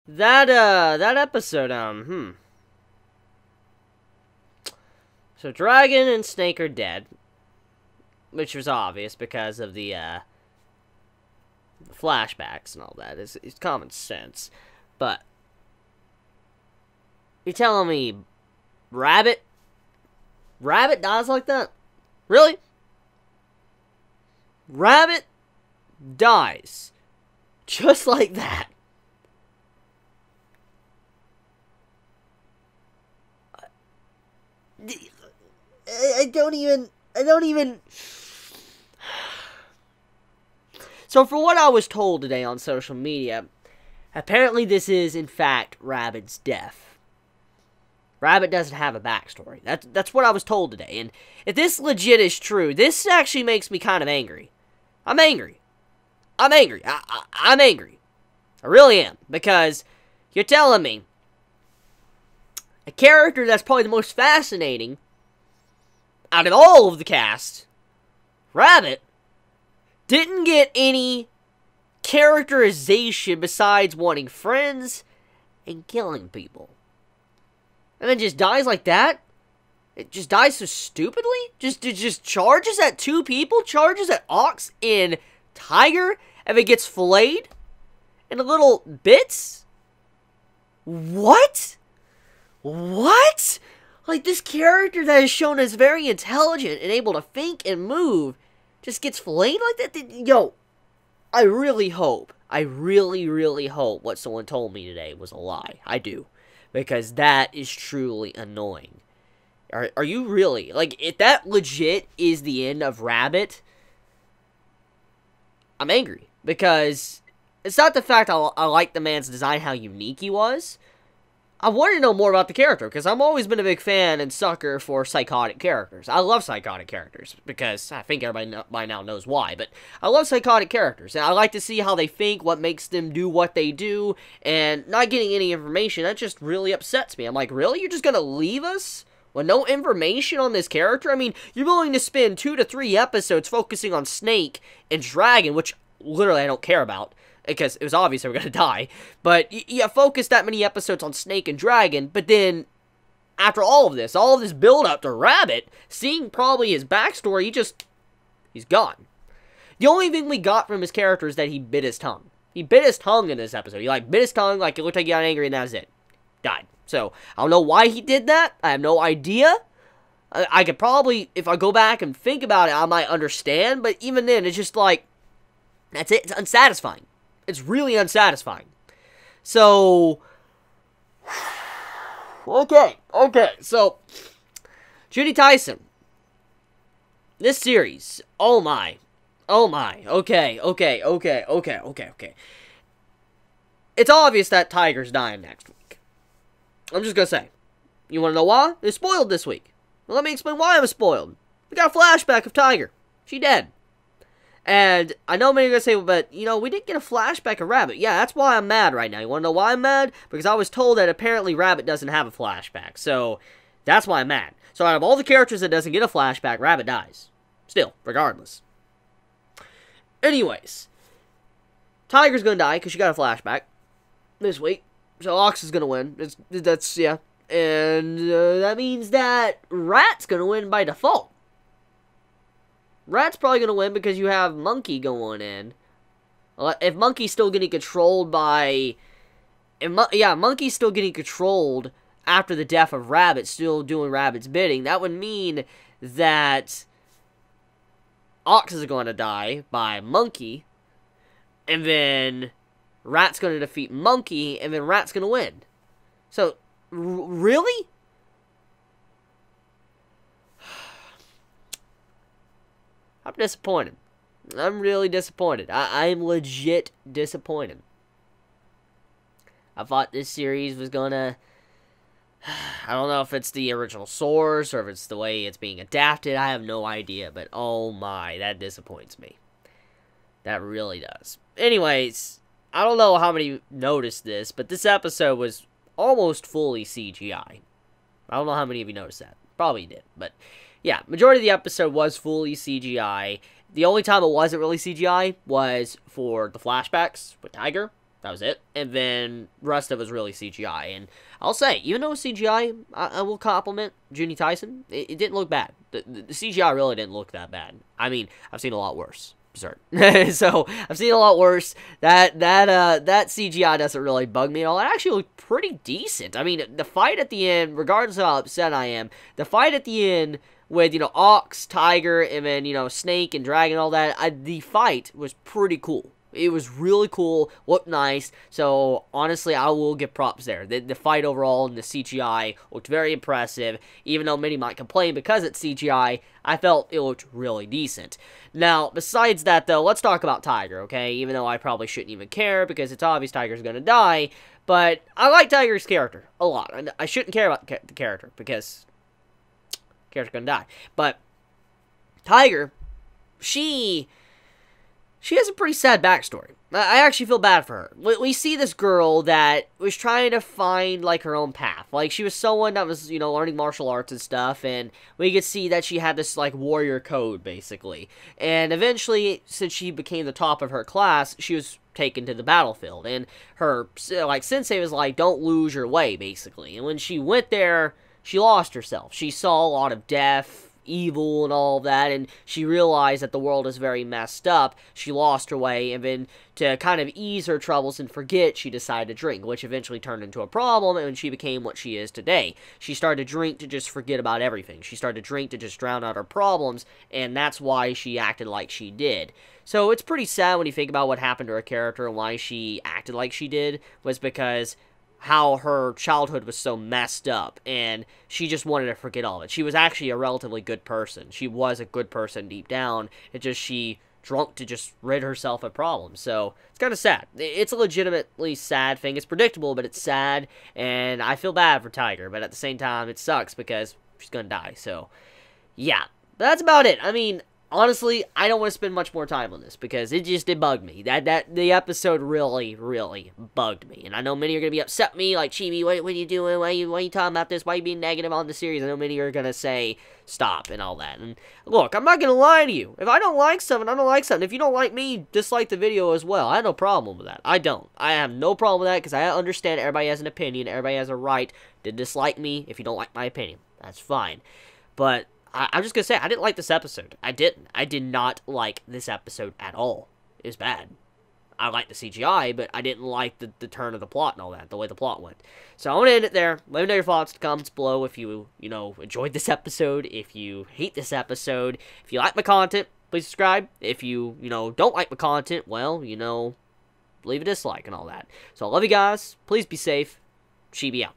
That episode, So Dragon and Snake are dead. Which was obvious because of the flashbacks and all that. It's common sense. But you're telling me Rabbit dies like that? Really? Rabbit dies just like that. I don't even... So, for what I was told today on social media, apparently this is, in fact, Rabbit's death. Rabbit doesn't have a backstory. That's what I was told today. And if this legit is true, this actually makes me kind of angry. I'm angry. I'm angry. I'm angry. I really am. Because you're telling me a character that's probably the most fascinating out of all of the cast, Rabbit, didn't get any characterization besides wanting friends and killing people. And then just dies like that? It just dies so stupidly? Just charges at two people? Charges at Ox and Tiger? And it gets filleted? In little bits? What? What? Like, this character that is shown as very intelligent and able to think and move just gets filleted like that? Yo, I really hope, I really hope what someone told me today was a lie. I do. Because that is truly annoying. Are you really? Like, if that legit is the end of Rabbit, I'm angry. Because it's not the fact I like the man's design, how unique he was. I want to know more about the character, because I've always been a big fan and sucker for psychotic characters. I love psychotic characters, because I think everybody by now knows why, but I love psychotic characters, and I like to see how they think, what makes them do what they do, and not getting any information, that just really upsets me. I'm like, really? You're just going to leave us with no information on this character? I mean, you're willing to spend 2 to 3 episodes focusing on Snake and Dragon, which literally I don't care about, because it was obvious they were going to die. But you focused that many episodes on Snake and Dragon, but then, after all of this build-up to Rabbit, seeing probably his backstory, he's gone. The only thing we got from his character is that he bit his tongue. He bit his tongue in this episode. He, bit his tongue, it looked like he got angry, and that was it. Died. So, I don't know why he did that. I have no idea. I could probably, if I go back and think about it, I might understand, but even then, it's just that's it. It's unsatisfying. It's really unsatisfying. So, okay, so, Judy Tyson, this series, oh my, okay. It's obvious that Tiger's dying next week. I'm just gonna say, you wanna know why? They're spoiled this week. Well, let me explain why I'm spoiled. We got a flashback of Tiger. She dead. And I know many are going to say, but, we didn't get a flashback of Rabbit. Yeah, that's why I'm mad right now. You want to know why I'm mad? Because I was told that apparently Rabbit doesn't have a flashback. So, that's why I'm mad. So, out of all the characters that doesn't get a flashback, Rabbit dies. Still, regardless. Anyways. Tiger's going to die because she got a flashback this week. So, Ox is going to win. Yeah. And that means that Rat's going to win by default. Rat's probably going to win because you have Monkey going in. If Monkey's still getting controlled by... Monkey's still getting controlled after the death of Rabbit, still doing Rabbit's bidding. That would mean that Ox is going to die by Monkey. And then Rat's going to defeat Monkey, and then Rat's going to win. So, really? I'm disappointed. I'm really disappointed. I'm legit disappointed. I thought this series was gonna... I don't know if it's the original source or if it's the way it's being adapted. I have no idea, but oh my, that disappoints me. That really does. Anyways, I don't know how many noticed this, but this episode was almost fully CGI. I don't know how many of you noticed that. Probably did, but... yeah, majority of the episode was fully CGI, The only time it wasn't really CGI was for the flashbacks with Tiger. That was it. And then the rest of it was really CGI. And I'll say, even though it was CGI, I will compliment Junie Tyson. It didn't look bad. The CGI really didn't look that bad. I mean, I've seen a lot worse. Absurd. So, I've seen a lot worse. That CGI doesn't really bug me at all. It actually looked pretty decent. I mean, the fight at the end, regardless of how upset I am, the fight at the end with, you know, Ox, Tiger, and then, you know, Snake and Dragon and all that, the fight was pretty cool. It was really cool, looked nice, so honestly, I will give props there. The fight overall and the CGI looked very impressive, even though many might complain because it's CGI, I felt it looked really decent. Now, besides that though, let's talk about Tiger, okay? Even though I probably shouldn't even care because it's obvious Tiger's gonna die, but I like Tiger's character a lot. I shouldn't care about the character because the character's gonna die. But Tiger, she has a pretty sad backstory. I actually feel bad for her. We see this girl that was trying to find, like, her own path. Like, she was someone that was, you know, learning martial arts and stuff, and we could see that she had this, like, warrior code, basically. And eventually, since she became the top of her class, she was taken to the battlefield. And her, like, sensei was like, don't lose your way, basically. And when she went there, she lost herself. She saw a lot of death, evil and all of that, and she realized that the world is very messed up. She lost her way, and then to kind of ease her troubles and forget, she decided to drink, which eventually turned into a problem, and she became what she is today. She started to drink to just forget about everything. She started to drink to just drown out her problems, and that's why she acted like she did. So it's pretty sad when you think about what happened to her character and why she acted like she did, was because how her childhood was so messed up, and she just wanted to forget all of it. She was actually a relatively good person. She was a good person deep down. It's just she drunk to just rid herself of problems. So, it's kind of sad. It's a legitimately sad thing. It's predictable, but it's sad, and I feel bad for Tiger, but at the same time, it sucks because she's gonna die. So, yeah. But that's about it. I mean, honestly, I don't want to spend much more time on this because it bugged me. The episode really, really bugged me. And I know many are going to be upset with me, like, Chibi, what are you doing? Why are you talking about this? Why are you being negative on the series? I know many are going to say, stop, and all that. And look, I'm not going to lie to you. If I don't like something, I don't like something. If you don't like me, dislike the video as well. I have no problem with that. I don't. I have no problem with that because I understand everybody has an opinion. Everybody has a right to dislike me if you don't like my opinion. That's fine. But I'm just going to say, I didn't like this episode. I didn't. I did not like this episode at all. It was bad. I liked the CGI, but I didn't like the turn of the plot and all that, the way the plot went. So I'm going to end it there. Let me know your thoughts in the comments below if you enjoyed this episode, if you hate this episode. If you like my content, please subscribe. If you don't like my content, well, leave a dislike and all that. So I love you guys. Please be safe. Chibi out.